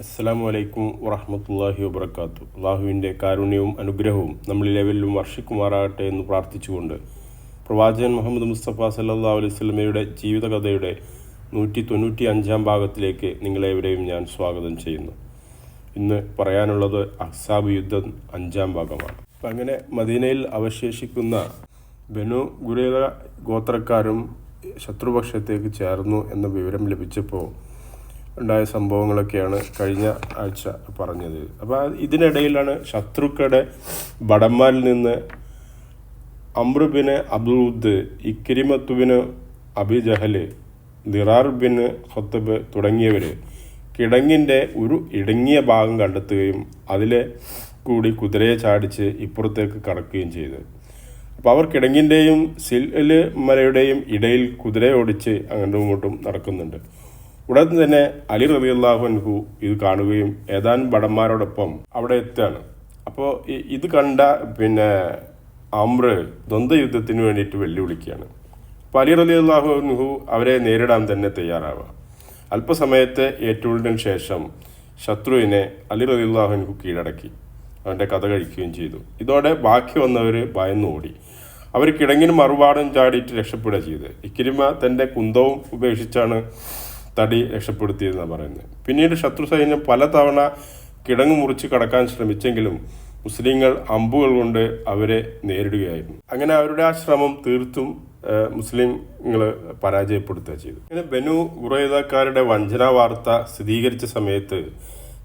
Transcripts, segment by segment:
അസ്സലാമു അലൈക്കും വറഹ്മത്തുള്ളാഹി വബറകാതുഹു. അള്ളാഹുവിൻ്റെ കാരുണ്യവും അനുഗ്രഹവും നമ്മളിലെവരിലും വർഷിക്കുമാറാകട്ടെ എന്ന് പ്രാർത്ഥിച്ചുകൊണ്ട് പ്രവാചകൻ മുഹമ്മദ് മുസ്തഫ സല്ലല്ലാഹു അലൈഹി വസല്ലമയുടെ ജീവിതകഥയുടെ 195 ഭാഗത്തിലേക്ക് നിങ്ങളേവരെയും ഞാൻ സ്വാഗതം ചെയ്യുന്നു. ഇന്ന് പറയാനുള്ളത് അഹ്സാബ് യുദ്ധം 5 ഭാഗമാണ്. അപ്പം അങ്ങനെ മദീനയിൽ അവശേഷിക്കുന്ന ബനു ഖുറൈള ഗോത്രക്കാരും ശത്രുപക്ഷത്തേക്ക് ചേർന്നു എന്ന വിവരം ലഭിച്ചപ്പോൾ ഉണ്ടായ സംഭവങ്ങളൊക്കെയാണ് കഴിഞ്ഞ ആഴ്ച പറഞ്ഞത്. അപ്പോൾ ഇതിനിടയിലാണ് ശത്രുക്കളുടെ ഭടന്മാരിൽ നിന്ന് Amr bin Abdul Wudd, Ikrimah bin Abi Jahl, Dirar bin Khattab തുടങ്ങിയവർ കിടങ്ങിൻ്റെ ഒരു ഇടുങ്ങിയ ഭാഗം കണ്ടെത്തുകയും അതിലെ കൂടി കുതിരയെ ചാടിച്ച് ഇപ്പുറത്തേക്ക് കടക്കുകയും ചെയ്തു. അപ്പോൾ അവർ കിടങ്ങിൻ്റെയും സിൽ മലയുടെയും ഇടയിൽ കുതിരയെ ഓടിച്ച് അങ്ങോട്ടും ഇങ്ങോട്ടും നടക്കുന്നുണ്ട്. ഉടൻ തന്നെ അലി റളിയല്ലാഹു അൻഹു ഇത് കാണുകയും ഏതാനും ഭടന്മാരോടൊപ്പം അവിടെ എത്തുകയാണ്. അപ്പോൾ ഇത് കണ്ട അംർ ദ്വന്ദ്വയുദ്ധത്തിന് വേണ്ടിയിട്ട് വെല്ലുവിളിക്കുകയാണ്. അപ്പോൾ അലി റളിയല്ലാഹു അൻഹു അവരെ നേരിടാൻ തന്നെ തയ്യാറാവുക. അല്പസമയത്തെ ഏറ്റുമുട്ടലിന് ശേഷം ശത്രുവിനെ അലി റളിയല്ലാഹു അൻഹു കീഴടക്കി അവൻ്റെ കഥ കഴിക്കുകയും ചെയ്തു. ഇതോടെ ബാക്കി വന്നവർ ഭയന്നോടി. അവർ കിടങ്ങിന് മറുപാടും ചാടിയിട്ട് രക്ഷപ്പെടുക ചെയ്ത്. ഇക്രിമ തൻ്റെ കുന്തവും ഉപേക്ഷിച്ചാണ് തടി രക്ഷപ്പെടുത്തിയെന്നാണ് പറയുന്നത്. പിന്നീട് ശത്രു സൈന്യം പലതവണ കിടങ്ങ് മുറിച്ച് കടക്കാൻ ശ്രമിച്ചെങ്കിലും മുസ്ലിങ്ങൾ അമ്പുകൾ കൊണ്ട് അവരെ നേരിടുകയായിരുന്നു. അങ്ങനെ അവരുടെ ആ ശ്രമം തീർത്തും മുസ്ലിങ്ങൾ പരാജയപ്പെടുത്തുക ചെയ്തു. അങ്ങനെ ബനു ഖുറൈളക്കാരുടെ വഞ്ചനാ വാർത്ത സ്ഥിരീകരിച്ച സമയത്ത്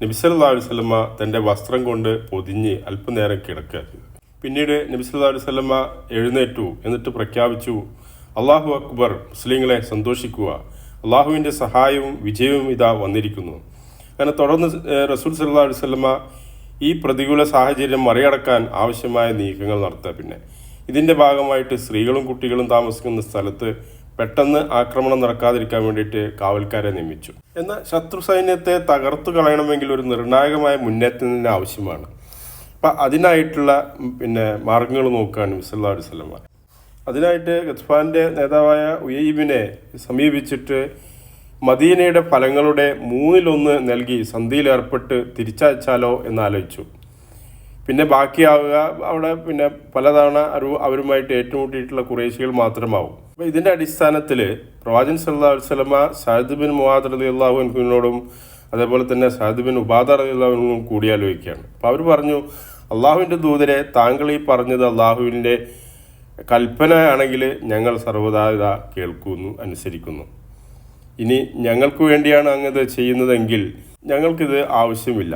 നബി സല്ലല്ലാഹു അലൈഹി വസല്ലമ തൻ്റെ വസ്ത്രം കൊണ്ട് പൊതിഞ്ഞ് അല്പനേരം കിടക്കുക ചെയ്തു. പിന്നീട് നബി സല്ലല്ലാഹു അലൈഹി വസല്ലമ എഴുന്നേറ്റു. എന്നിട്ട് പ്രഖ്യാപിച്ചു, അല്ലാഹു അക്ബർ, മുസ്ലിങ്ങളെ സന്തോഷിക്കുക, അള്ളാഹുവിൻ്റെ സഹായവും വിജയവും ഇതാ വന്നിരിക്കുന്നു. അങ്ങനെ തുടർന്ന് റസൂൽ സല്ലല്ലാഹു അലൈഹി വസല്ലമ ഈ പ്രതികൂല സാഹചര്യം മറികടക്കാൻ ആവശ്യമായ നീക്കങ്ങൾ നടത്തുക. ഇതിൻ്റെ ഭാഗമായിട്ട് സ്ത്രീകളും കുട്ടികളും താമസിക്കുന്ന സ്ഥലത്ത് പെട്ടെന്ന് ആക്രമണം നടക്കാതിരിക്കാൻ വേണ്ടിയിട്ട് കാവൽക്കാരെ നിയമിച്ചു. എന്നാൽ ശത്രു സൈന്യത്തെ തകർത്തു കളയണമെങ്കിൽ ഒരു നിർണായകമായ മുന്നേറ്റത്തിന് ആവശ്യമാണ്. അപ്പം അതിനായിട്ടുള്ള മാർഗങ്ങൾ നോക്കുകയാണ് നബി സല്ലല്ലാഹു അലൈഹി വസല്ലമ. അതിനായിട്ട് ഗത്ഫാൻ്റെ നേതാവായ ഉയൈബിനെ സമീപിച്ചിട്ട് മദീനയുടെ ഫലങ്ങളുടെ 1/3 നൽകി സന്ധിയിലേർപ്പെട്ട് തിരിച്ചയച്ചാലോ എന്നാലോചിച്ചു. പിന്നെ ബാക്കിയാവുക അവിടെ പലതവണ അവരുമായിട്ട് ഏറ്റുമുട്ടിയിട്ടുള്ള ഖുറൈശികൾ മാത്രമാവും. അപ്പോൾ ഇതിൻ്റെ അടിസ്ഥാനത്തിൽ പ്രവാചകൻ സല്ലല്ലാഹു അലൈഹി വസല്ലമ സഅദ് ബിൻ മുആദ് റളിയല്ലാഹു അൻഹുവിനോടും അതേപോലെ തന്നെ സഅദ് ബിൻ ഉബാദ റളിയല്ലാഹു അൻഹുവിനോടും കൂടിയാലോചിക്കുകയാണ്. അപ്പോൾ അവർ പറഞ്ഞു, അള്ളാഹുവിൻ്റെ ദൂതരെ, താങ്കൾ ഈ പറഞ്ഞത് അള്ളാഹുവിൻ്റെ കൽപ്പനയാണെങ്കിൽ ഞങ്ങൾ സർവ്വതാ കേൾക്കുന്നു, അനുസരിക്കുന്നു. ഇനി ഞങ്ങൾക്ക് വേണ്ടിയാണ് അങ്ങത് ചെയ്യുന്നതെങ്കിൽ ഞങ്ങൾക്കിത് ആവശ്യമില്ല.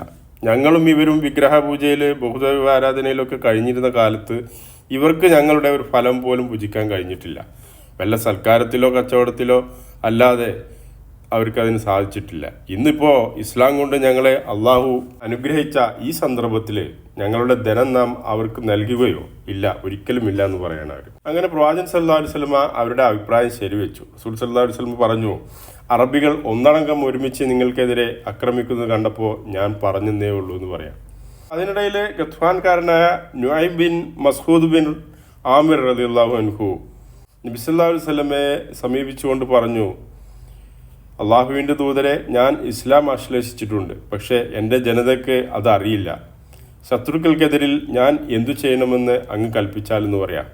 ഞങ്ങളും ഇവരും വിഗ്രഹപൂജയിൽ ബഹുദൈവ ആരാധനയിലൊക്കെ കഴിഞ്ഞിരുന്ന കാലത്ത് ഇവർക്ക് ഞങ്ങളുടെ ഒരു ഫലം പോലും ഭുജിക്കാൻ കഴിഞ്ഞിട്ടില്ല. വല്ല സൽക്കാരത്തിലോ കച്ചവടത്തിലോ അല്ലാതെ അവർക്കതിന് സാധിച്ചിട്ടില്ല. ഇന്നിപ്പോൾ ഇസ്ലാം കൊണ്ട് ഞങ്ങളെ അള്ളാഹു അനുഗ്രഹിച്ച ഈ സന്ദർഭത്തിൽ ഞങ്ങളുടെ ധനം നാം അവർക്ക് നൽകുകയോ ഇല്ല, ഒരിക്കലും ഇല്ല എന്ന് പറയണം അവർ. അങ്ങനെ പ്രവാചകൻ സല്ലല്ലാഹു അലൈഹി വസല്ലമ അവരുടെ അഭിപ്രായം ശരിവെച്ചു. റസൂൽ സല്ലല്ലാഹു അലൈഹി വസല്ലമ പറഞ്ഞു, അറബികൾ ഒന്നടങ്കം ഒരുമിച്ച് നിങ്ങൾക്കെതിരെ ആക്രമിക്കുന്നത് കണ്ടപ്പോൾ ഞാൻ പറഞ്ഞെന്നേ ഉള്ളൂ എന്ന് പറയാം. അതിനിടയിൽ ഗത്ഫാൻകാരനായ നുഐം ബിൻ മസ്ഊദ് ബിൻ ആമിർ റളിയല്ലാഹു അൻഹു നബി സല്ലല്ലാഹു അലൈഹി വസല്ലമയെ സമീപിച്ചുകൊണ്ട് പറഞ്ഞു, അള്ളാഹുവിൻ്റെ ദൂതരെ, ഞാൻ ഇസ്ലാം ആശ്ലേഷിച്ചിട്ടുണ്ട്, പക്ഷേ എൻ്റെ ജനതയ്ക്ക് അത് അറിയില്ല. ശത്രുക്കൾക്കെതിരിൽ ഞാൻ എന്തു ചെയ്യണമെന്ന് അങ്ങ് കൽപ്പിച്ചാലെന്ന് പറയാം.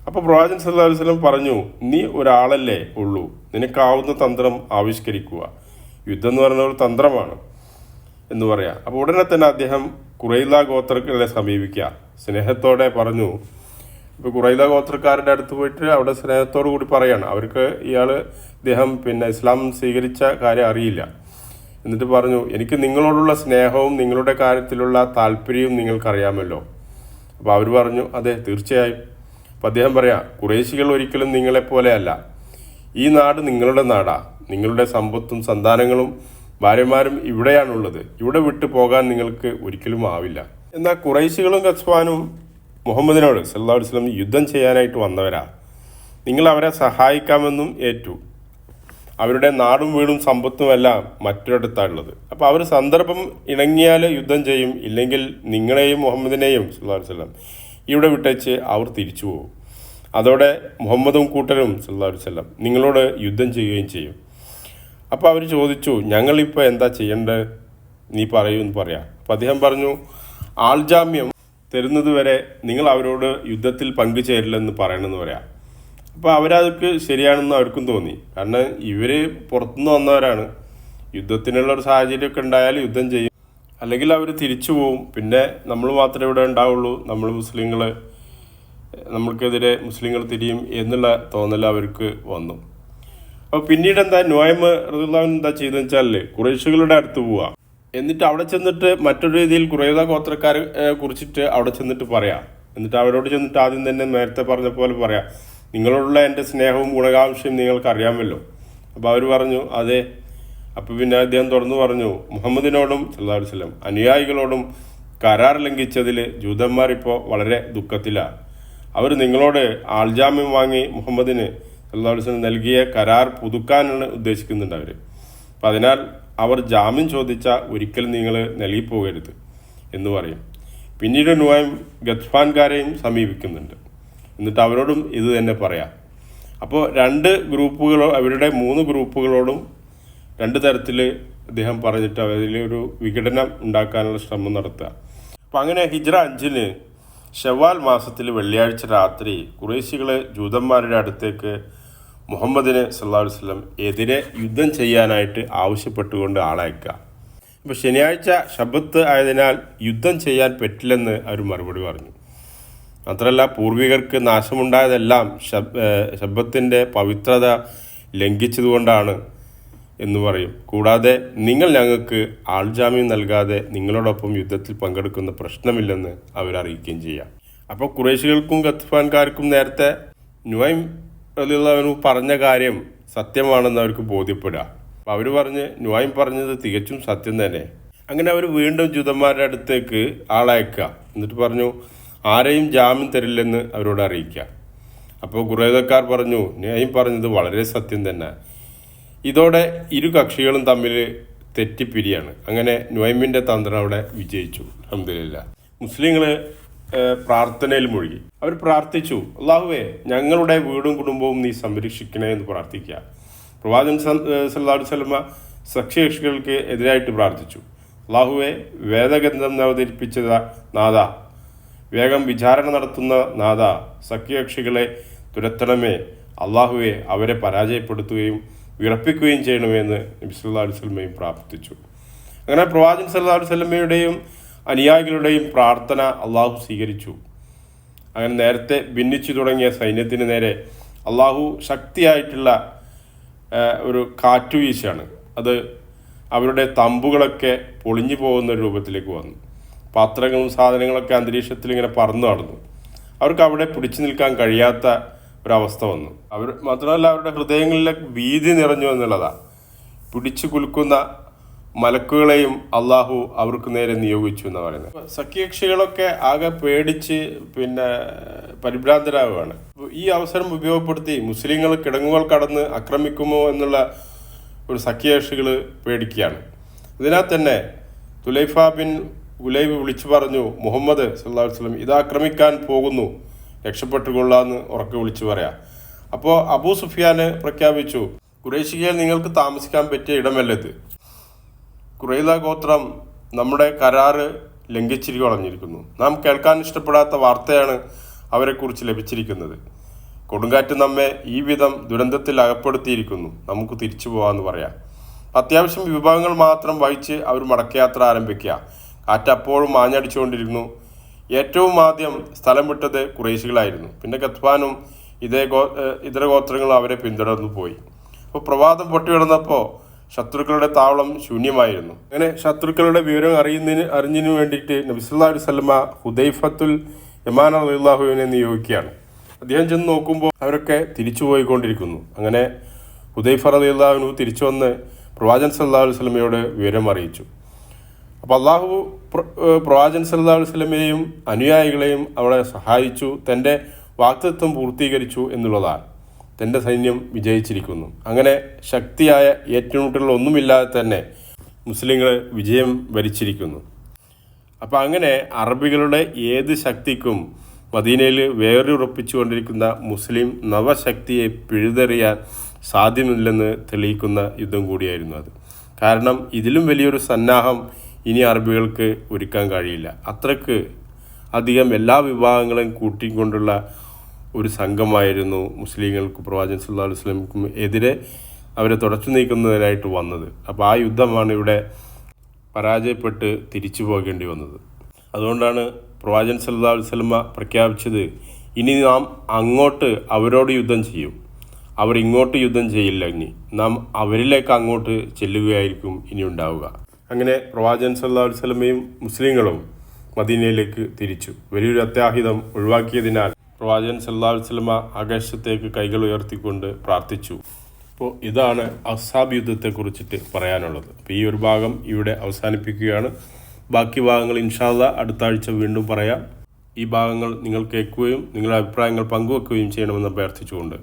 അപ്പോൾ പ്രവാചകൻ സല്ലല്ലാഹു അലൈഹി വസല്ലം പറഞ്ഞു, നീ ഒരാളല്ലേ ഉള്ളൂ, നിനക്കാവുന്ന തന്ത്രം ആവിഷ്കരിക്കുക. യുദ്ധം എന്ന് പറയുന്ന ഒരു തന്ത്രമാണ് എന്ന് പറയാം. അപ്പോൾ ഉടനെ തന്നെ അദ്ദേഹം ഖുറൈള ഗോത്രക്കാരെ സമീപിക്കുക സ്നേഹത്തോടെ പറഞ്ഞു. ഇപ്പോൾ ഖുറൈള ഗോത്രക്കാരുടെ അടുത്ത് പോയിട്ട് അവിടെ സ്നേഹത്തോടു കൂടി പറയാണ്. അവർക്ക് ഇദ്ദേഹം ഇസ്ലാം സ്വീകരിച്ച കാര്യം അറിയില്ല. എന്നിട്ട് പറഞ്ഞു, എനിക്ക് നിങ്ങളോടുള്ള സ്നേഹവും നിങ്ങളുടെ കാര്യത്തിലുള്ള താല്പര്യവും നിങ്ങൾക്കറിയാമല്ലോ. അപ്പോൾ അവർ പറഞ്ഞു, അതെ, തീർച്ചയായും. അപ്പോൾ അദ്ദേഹം പറയാം, ഖുറൈശികൾ ഒരിക്കലും നിങ്ങളെപ്പോലെയല്ല. ഈ നാട് നിങ്ങളുടെ നാടാണ്. നിങ്ങളുടെ സമ്പത്തും സന്താനങ്ങളും ഭാര്യമാരും ഇവിടെയാണുള്ളത്. ഇവിടെ വിട്ടു പോകാൻ നിങ്ങൾക്ക് ഒരിക്കലും ആവില്ല. എന്നാൽ ഖുറൈശികളും ഗത്ഫാനും മുഹമ്മദിനോട് സല്ലല്ലാഹു അലൈഹി വസല്ലം യുദ്ധം ചെയ്യാനായിട്ട് വന്നവരാ, നിങ്ങൾ അവരെ സഹായിക്കാമെന്നും ഏറ്റു. അവരുടെ നാടും വീടും സമ്പത്തുമെല്ലാം മറ്റൊരിടത്താണുള്ളത്. അപ്പോൾ അവർ സന്ദർഭം ഇണങ്ങിയാൽ യുദ്ധം ചെയ്യും, ഇല്ലെങ്കിൽ നിങ്ങളെയും മുഹമ്മദിനെയും സല്ലല്ലാഹു അലൈഹി വസല്ലം ഇവിടെ വിട്ടേച്ച് അവർ തിരിച്ചു പോകും. അതോടെ മുഹമ്മദും കൂട്ടരും സല്ലല്ലാഹു അലൈഹി വസല്ലം നിങ്ങളോട് യുദ്ധം ചെയ്യുകയും ചെയ്യും. അപ്പോൾ അവർ ചോദിച്ചു, ഞങ്ങളിപ്പോൾ എന്താ ചെയ്യേണ്ടത്? നീ പറയൂ എന്ന് പറയാം. അപ്പം അദ്ദേഹം പറഞ്ഞു, ആൾജാമ്യം തരുന്നത് വരെ നിങ്ങൾ അവരോട് യുദ്ധത്തിൽ പങ്കുചേരില്ലെന്ന് പറയണമെന്ന് പറയാം. അപ്പോൾ അവരതൊക്കെ ശരിയാണെന്ന് അവർക്കും തോന്നി. കാരണം ഇവർ പുറത്തുനിന്ന് വന്നവരാണ്. യുദ്ധത്തിനുള്ള ഒരു സാഹചര്യമൊക്കെ ഉണ്ടായാൽ യുദ്ധം ചെയ്യും, അല്ലെങ്കിൽ അവർ തിരിച്ചു പോവും. പിന്നെ നമ്മൾ മാത്രമേ ഇവിടെ ഉണ്ടാവുള്ളൂ, നമ്മൾ മുസ്ലിങ്ങൾ, നമ്മൾക്കെതിരെ മുസ്ലിങ്ങൾ തിരിയും എന്നുള്ള തോന്നൽ അവർക്ക് വന്നു. അപ്പോൾ പിന്നീട് എന്താ നുഐം റളിയല്ലാഹു അൻഹു എന്താ ചെയ്തതെന്ന് വെച്ചാൽ ഖുറൈശികളുടെ അടുത്ത് പോവുക. എന്നിട്ട് അവിടെ ചെന്നിട്ട് മറ്റൊരു രീതിയിൽ ഖുറൈദ ഗോത്രക്കാരെ കുറിച്ചിട്ട് അവിടെ ചെന്നിട്ട് പറയാം. എന്നിട്ട് അവരോട് ചെന്നിട്ട് ആദ്യം തന്നെ നേരത്തെ പറഞ്ഞ പോലെ പറയാം, നിങ്ങളോടുള്ള എൻ്റെ സ്നേഹവും ഗുണകാംക്ഷയും നിങ്ങൾക്ക് അറിയാമല്ലോ. അപ്പോൾ അവർ പറഞ്ഞു അതെ. അപ്പോൾ പിന്നെ അദ്ദേഹം തുറന്നു പറഞ്ഞു, മുഹമ്മദിനോടും സല്ലല്ലാഹു അലൈഹി വസല്ലം അനുയായികളോടും കരാർ ലംഘിച്ചതിൽ ജൂതന്മാരിപ്പോൾ വളരെ ദുഃഖത്തിലാണ്. അവർ നിങ്ങളോട് ആൾജാമ്യം വാങ്ങി മുഹമ്മദിന് സല്ലല്ലാഹു അലൈഹി വസല്ലം നൽകിയ കരാർ പുതുക്കാനാണ് ഉദ്ദേശിക്കുന്നുണ്ട് അവർ. അപ്പം അതിനാൽ അവർ ജാമ്യം ചോദിച്ചാൽ ഒരിക്കലും നിങ്ങൾ നൽകിപ്പോകരുത് എന്ന് പറയും. പിന്നീട് നുഐം ഗത്ഫാൻകാരെയും സമീപിക്കുന്നുണ്ട്. എന്നിട്ട് അവരോടും ഇത് തന്നെ പറയാം. അപ്പോൾ അവരുടെ 3 ഗ്രൂപ്പുകളോടും 2 തരത്തിൽ അദ്ദേഹം പറഞ്ഞിട്ട് അതിലൊരു വിഘടനം ഉണ്ടാക്കാനുള്ള ശ്രമം നടത്തുക. അപ്പം അങ്ങനെ ഹിജ്റ 5 ഷവ്വാൽ മാസത്തിൽ വെള്ളിയാഴ്ച രാത്രി ഖുറൈശികൾ ജൂതന്മാരുടെ അടുത്തേക്ക് മുഹമ്മദിന് സല്ലല്ലാഹു അലൈഹി വസല്ലം എതിരെ യുദ്ധം ചെയ്യാനായിട്ട് ആവശ്യപ്പെട്ടുകൊണ്ട് ആളയക്കുക. അപ്പോൾ ശനിയാഴ്ച ശബത്ത് ആയതിനാൽ യുദ്ധം ചെയ്യാൻ പറ്റില്ലെന്ന് അവർ മറുപടി പറഞ്ഞു. മാത്രമല്ല പൂർവികർക്ക് നാശമുണ്ടായതെല്ലാം ശബത്തിൻ്റെ പവിത്രത ലംഘിച്ചതുകൊണ്ടാണ് എന്ന് പറയും. കൂടാതെ നിങ്ങൾ ഞങ്ങൾക്ക് ആൾജാമ്യം നൽകാതെ നിങ്ങളോടൊപ്പം യുദ്ധത്തിൽ പങ്കെടുക്കുന്ന പ്രശ്നമില്ലെന്ന് അവരറിയിക്കുകയും ചെയ്യാം. അപ്പോൾ ഖുറൈശികൾക്കും ഗത്ഫാൻകാർക്കും നേരത്തെ നുഐം റളിയല്ലാഹു അൻഹു പറഞ്ഞ കാര്യം സത്യമാണെന്ന് അവർക്ക് ബോധ്യപ്പെടുക. അപ്പോൾ അവർ പറഞ്ഞ് നുഐം പറഞ്ഞത് തികച്ചും സത്യം തന്നെ. അങ്ങനെ അവർ വീണ്ടും ജൂതന്മാരുടെ അടുത്തേക്ക് ആളയക്കുക. എന്നിട്ട് പറഞ്ഞു ആരെയും ജാമ്യം തരില്ലെന്ന് അവരോട് അറിയിക്കുക. അപ്പോൾ ഖുറൈദക്കാർ പറഞ്ഞു നുഐം പറഞ്ഞത് വളരെ സത്യം തന്നെ. ഇതോടെ ഇരു കക്ഷികളും തമ്മിൽ തെറ്റിപ്പിരിയാണ്. അങ്ങനെ നുഐമിൻ്റെ തന്ത്രം അവിടെ വിജയിച്ചു. അൽഹംദുലില്ലാഹ്. മുസ്ലിങ്ങൾ പ്രാർത്ഥനയിൽ മുഴുകി. അവർ പ്രാർത്ഥിച്ചു, അല്ലാഹുവേ ഞങ്ങളുടെ വീടും കുടുംബവും നീ സംരക്ഷിക്കണേ എന്ന് പ്രാർത്ഥിക്കുക. പ്രവാചകൻ സല്ലല്ലാഹു അലൈഹി വസല്ലമ സഖ്യകക്ഷികൾക്ക് എതിരായിട്ട് പ്രാർത്ഥിച്ചു, അല്ലാഹുവേ വേദഗ്രന്ഥം അവതരിപ്പിച്ച നാഥ, വേഗം വിചാരണ നടത്തുന്ന നാഥ, സഖ്യകക്ഷികളെ തുരത്തണമേ, അല്ലാഹുവേ അവരെ പരാജയപ്പെടുത്തുകയും വിറപ്പിക്കുകയും ചെയ്യണമെന്ന് നബി സല്ലല്ലാഹു അലൈഹി വസല്ലമയും പ്രാർത്ഥിച്ചു. അങ്ങനെ പ്രവാചകൻ സല്ലല്ലാഹു അലൈഹി വസല്ലമയുടെയും അനുയായികളുടെയും പ്രാർത്ഥന അള്ളാഹു സ്വീകരിച്ചു. അങ്ങനെ നേരത്തെ ഭിന്നിച്ചു തുടങ്ങിയ സൈന്യത്തിന് നേരെ അള്ളാഹു ശക്തിയായിട്ടുള്ള ഒരു കാറ്റുവീശാണ്. അത് അവരുടെ തമ്പുകളൊക്കെ പൊളിഞ്ഞു പോകുന്ന രൂപത്തിലേക്ക് വന്നു. പാത്രങ്ങളും സാധനങ്ങളൊക്കെ അന്തരീക്ഷത്തിൽ ഇങ്ങനെ പറന്നു നടന്നു. അവർക്ക് അവിടെ പിടിച്ചു നിൽക്കാൻ കഴിയാത്ത ഒരവസ്ഥ വന്നു. മാത്രമല്ല അവരുടെ ഹൃദയങ്ങളിലെ ഭീതി നിറഞ്ഞു എന്നുള്ളതാണ്. പിടിച്ചു കുലുക്കുന്ന മലക്കുകളെയും അള്ളാഹു അവർക്ക് നേരെ നിയോഗിച്ചു എന്ന് പറയുന്നത്. സഖ്യകക്ഷികളൊക്കെ ആകെ പേടിച്ച് പരിഭ്രാന്തരാവുകയാണ്. ഈ അവസരം ഉപയോഗപ്പെടുത്തി മുസ്ലിങ്ങൾ കിടങ്ങുകൾ കടന്ന് ആക്രമിക്കുമോ എന്നുള്ള ഒരു സഖ്യകക്ഷികൾ പേടിക്കുകയാണ്. അതിനാൽ തന്നെ തുലൈഫ ബിൻ ഉലൈബ് വിളിച്ചു പറഞ്ഞു, മുഹമ്മദ് സല്ലല്ലാഹു അലൈഹി വസല്ലം ഇത് ആക്രമിക്കാൻ പോകുന്നു, രക്ഷപ്പെട്ടുകൊള്ളാന്ന് ഉറക്കെ വിളിച്ചു പറയാം. അപ്പോൾ അബൂ സുഫിയാന് പ്രഖ്യാപിച്ചു, ഖുറൈശികൾ നിങ്ങൾക്ക് താമസിക്കാൻ പറ്റിയ ഇടമല്ലത്. ഖുറൈദ ഗോത്രം നമ്മുടെ കരാറ് ലംഘിച്ചിരിക്കുന്നു. നാം കേൾക്കാൻ ഇഷ്ടപ്പെടാത്ത വാർത്തയാണ് അവരെക്കുറിച്ച് ലഭിച്ചിരിക്കുന്നത്. കൊടുങ്കാറ്റ് നമ്മെ ഈ വിധം ദുരന്തത്തിൽ അകപ്പെടുത്തിയിരിക്കുന്നു. നമുക്ക് തിരിച്ചു പോകാമെന്ന് പറയാം. അത്യാവശ്യം വിഭവങ്ങൾ മാത്രം വഹിച്ച് അവർ മടക്കയാത്ര ആരംഭിക്കുക. കാറ്റ് അപ്പോഴും ആഞ്ഞടിച്ചുകൊണ്ടിരുന്നു. ഏറ്റവും ആദ്യം സ്ഥലം വിട്ടത് ഖുറൈശികളായിരുന്നു. പിന്നെ ഗത്ഫാനും ഇതര ഗോത്രങ്ങളും അവരെ പിന്തുടർന്നു പോയി. അപ്പോൾ പ്രഭാതം പൊട്ടിവിടന്നപ്പോൾ ശത്രുക്കളുടെ താവളം ശൂന്യമായിരുന്നു. അങ്ങനെ ശത്രുക്കളുടെ വിവരം അറിഞ്ഞതിനു വേണ്ടിയിട്ട് നബി സല്ലല്ലാഹു അലൈഹി വസല്ലമ ഹുദൈഫത്തുൽ യമാൻ റളിയല്ലാഹു അൻഹുവിനെ നിയോഗിക്കുകയാണ്. അദ്ദേഹം ചെന്ന് നോക്കുമ്പോൾ അവരൊക്കെ തിരിച്ചു പോയിക്കൊണ്ടിരിക്കുന്നു. അങ്ങനെ ഹുദൈഫ റളിയല്ലാഹു അൻഹു തിരിച്ചു വന്ന് പ്രവാചകൻ സല്ലല്ലാഹു അലൈഹി വസല്ലമയോട് വിവരം അറിയിച്ചു. അപ്പോൾ അള്ളാഹു പ്രവാചകൻ സല്ലല്ലാഹു അലൈഹി വസല്ലമയെയും അനുയായികളെയും അവിടെ സഹായിച്ചു. തൻ്റെ വാഗ്ദത്തം പൂർത്തീകരിച്ചു എന്നുള്ളതാണ്. തൻ്റെ സൈന്യം വിജയിച്ചിരിക്കുന്നു. അങ്ങനെ ശക്തിയായ ഏറ്റുമുട്ടലുകളൊന്നുമില്ലാതെ തന്നെ മുസ്ലിങ്ങൾ വിജയം വരിച്ചിരിക്കുന്നു. അപ്പം അങ്ങനെ അറബികളുടെ ഏത് ശക്തിക്കും മദീനയിൽ വേരുറപ്പിച്ചുകൊണ്ടിരിക്കുന്ന മുസ്ലിം നവശക്തിയെ പിഴുതെറിയാൻ സാധ്യമില്ലെന്ന് തെളിയിക്കുന്ന യുദ്ധം കൂടിയായിരുന്നു അത്. കാരണം ഇതിലും വലിയൊരു സന്നാഹം ഇനി അറബികൾക്ക് ഒരുക്കാൻ കഴിയില്ല. അത്രയ്ക്ക് അധികം എല്ലാ വിഭാഗങ്ങളെയും കൂട്ടിക്കൊണ്ടുള്ള ഒരു സംഘമായിരുന്നു മുസ്ലിങ്ങൾക്ക് പ്രവാചകൻ സല്ലല്ലാഹു അലൈഹി വസല്ലമയ്ക്കും എതിരെ അവരെ തുടച്ചു നീക്കുന്നതിനായിട്ട് വന്നത്. അപ്പോൾ ആ യുദ്ധമാണ് ഇവിടെ പരാജയപ്പെട്ട് തിരിച്ചു പോകേണ്ടി വന്നത്. അതുകൊണ്ടാണ് പ്രവാചകൻ സല്ലല്ലാഹു അലൈഹി വസല്ലമ പ്രഖ്യാപിച്ചത്, ഇനി നാം അങ്ങോട്ട് അവരോട് യുദ്ധം ചെയ്യും, അവർ ഇങ്ങോട്ട് യുദ്ധം ചെയ്യില്ല, ഇനി നാം അവരിലേക്ക് അങ്ങോട്ട് ചെല്ലുകയായിരിക്കും ഇനി ഉണ്ടാവുക. അങ്ങനെ പ്രവാചകൻ സല്ലല്ലാഹു അലൈഹി വസല്ലമയും മുസ്ലിങ്ങളും മദീനയിലേക്ക് തിരിച്ചു. വലിയൊരു അത്യാഹിതം ഒഴിവാക്കിയതിനാൽ പ്രവാചകൻ സല്ലല്ലാഹു അലൈഹി വസല്ലമ ആകാശത്തേക്ക് കൈകൾ ഉയർത്തിക്കൊണ്ട് പ്രാർത്ഥിച്ചു. അപ്പോൾ ഇതാണ് അസ്ഹാബ് യുദ്ധത്തെക്കുറിച്ചിട്ട് പറയാനുള്ളത്. അപ്പോൾ ഈ ഒരു ഭാഗം ഇവിടെ അവസാനിപ്പിക്കുകയാണ്. ബാക്കി ഭാഗങ്ങൾ ഇൻഷാ അല്ലാഹ് അടുത്ത ആഴ്ച വീണ്ടും പറയാം. ഈ ഭാഗങ്ങൾ നിങ്ങൾ കേൾക്കുകയും നിങ്ങളുടെ അഭിപ്രായങ്ങൾ പങ്കുവെക്കുകയും ചെയ്യണമെന്ന് അഭ്യർത്ഥിച്ചുകൊണ്ട്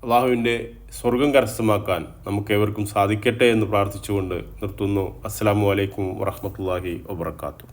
അള്ളാഹുവിൻ്റെ സ്വർഗം കരസ്ഥമാക്കാൻ നമുക്കേവർക്കും സാധിക്കട്ടെ എന്ന് പ്രാർത്ഥിച്ചുകൊണ്ട് നിർത്തുന്നു. അസ്സലാമു അലൈക്കും വറഹ്മത്തുള്ളാഹി വബറകാതുഹു.